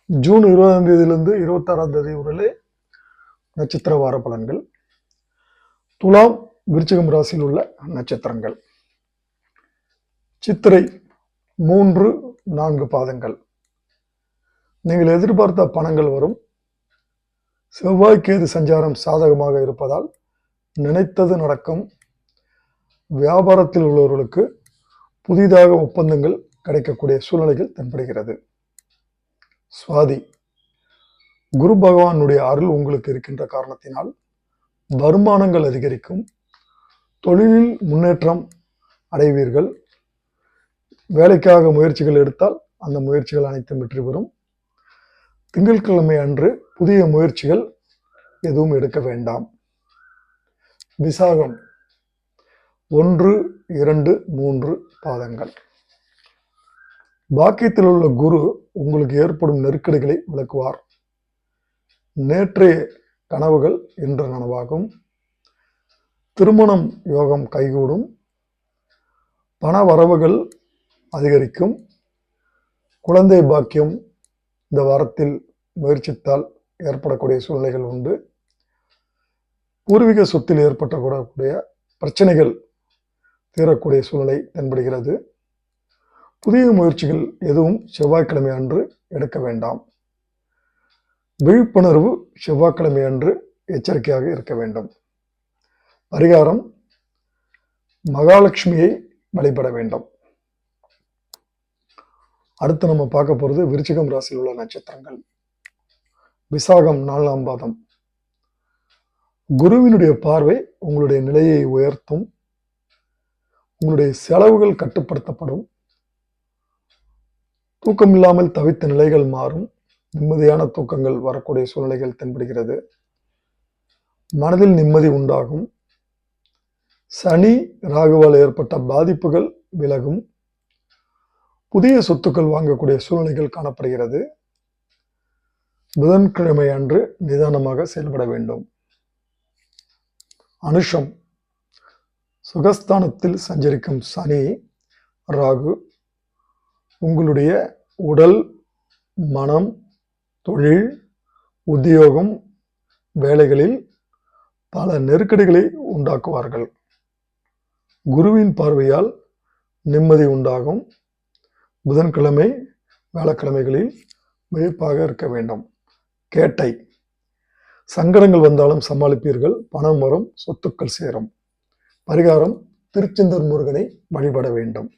June 20ஆம் தேதியிலிருந்து 26ஆம் தேதி வரை நட்சத்திர வார பலன்கள். துலாம் விருச்சிகம் ராசியில் உள்ள நட்சத்திரங்கள். சித்திரை 3-4 பாதங்கள். நீங்கள் எதிர்பார்த்த பணங்கள் வரும். செவ்வாய் கேது சஞ்சாரம் சாதகமாக இருப்பதால் நினைத்தது நடக்கும். வியாபாரத்தில் உள்ளவர்களுக்கு புதிதாக ஒப்பந்தங்கள் கிடைக்கக்கூடிய சூழ்நிலைகள் தென்படுகிறது. சுவாதி, குரு பகவானுடைய அருள் உங்களுக்கு இருக்கின்ற காரணத்தினால் வருமானங்கள் அதிகரிக்கும். தொழிலில் முன்னேற்றம் அடைவீர்கள். வேலைக்காக முயற்சிகள் எடுத்தால் அந்த முயற்சிகள் அனைத்தும் வெற்றி பெறும். திங்கட்கிழமை அன்று புதிய முயற்சிகள் எதுவும் எடுக்க வேண்டாம். விசாகம் 1, 2, 3 பாதங்கள். பாக்கியத்தில் உள்ள குரு உங்களுக்கு ஏற்படும் நெருக்கடிகளை விளக்குவார். நேற்றைய கனவுகள் இன்று நனவாகும். திருமணம் யோகம் கைகூடும். பண வரவுகள் அதிகரிக்கும். குழந்தை பாக்கியம் இந்த வாரத்தில் முயற்சித்தால் ஏற்படக்கூடிய சூழ்நிலைகள் உண்டு. பூர்வீக சொத்தில் ஏற்பட்டக்கூடிய பிரச்சனைகள் தீரக்கூடிய சூழ்நிலை தென்படுகிறது. புதிய முயற்சிகள் எதுவும் செவ்வாய்க்கிழமை அன்று எடுக்க வேண்டாம். விழிப்புணர்வு செவ்வாய்க்கிழமை அன்று எச்சரிக்கையாக இருக்க வேண்டும். பரிகாரம், மகாலட்சுமியை வழிபட வேண்டும். அடுத்து நம்ம பார்க்க போறது விருச்சிகம் ராசியில் உள்ள நட்சத்திரங்கள். விசாகம் 4ஆம் பாதம். குருவினுடைய பார்வை உங்களுடைய நிலையை உயர்த்தும். உங்களுடைய செலவுகள் கட்டுப்படுத்தப்படும். தூக்கம் இல்லாமல் தவித்த நிலைகள் மாறும். நிம்மதியான தூக்கங்கள் வரக்கூடிய சூழ்நிலைகள் தென்படுகிறது. மனதில் நிம்மதி உண்டாகும். சனி ராகுவால் ஏற்பட்ட பாதிப்புகள் விலகும். புதிய சொத்துக்கள் வாங்கக்கூடிய சூழ்நிலைகள் காணப்படுகிறது. புதன்கிழமை அன்று நிதானமாக செயல்பட வேண்டும். அனுஷம், சுகஸ்தானத்தில் சஞ்சரிக்கும் சனி ராகு உங்களுடைய உடல், மனம், தொழில், உத்தியோகம், வேலைகளில் பல நெருக்கடிகளை உண்டாக்குவார்கள். குருவின் பார்வையால் நிம்மதி உண்டாகும். புதன்கிழமை வியாழக்கிழமைகளில் விழிப்பாக இருக்க வேண்டும். கேட்டை, சங்கடங்கள் வந்தாலும் சமாளிப்பீர்கள். பணம் வரும், சொத்துக்கள் சேரும். பரிகாரம், திருச்செந்தூர் முருகனை வழிபட வேண்டும்.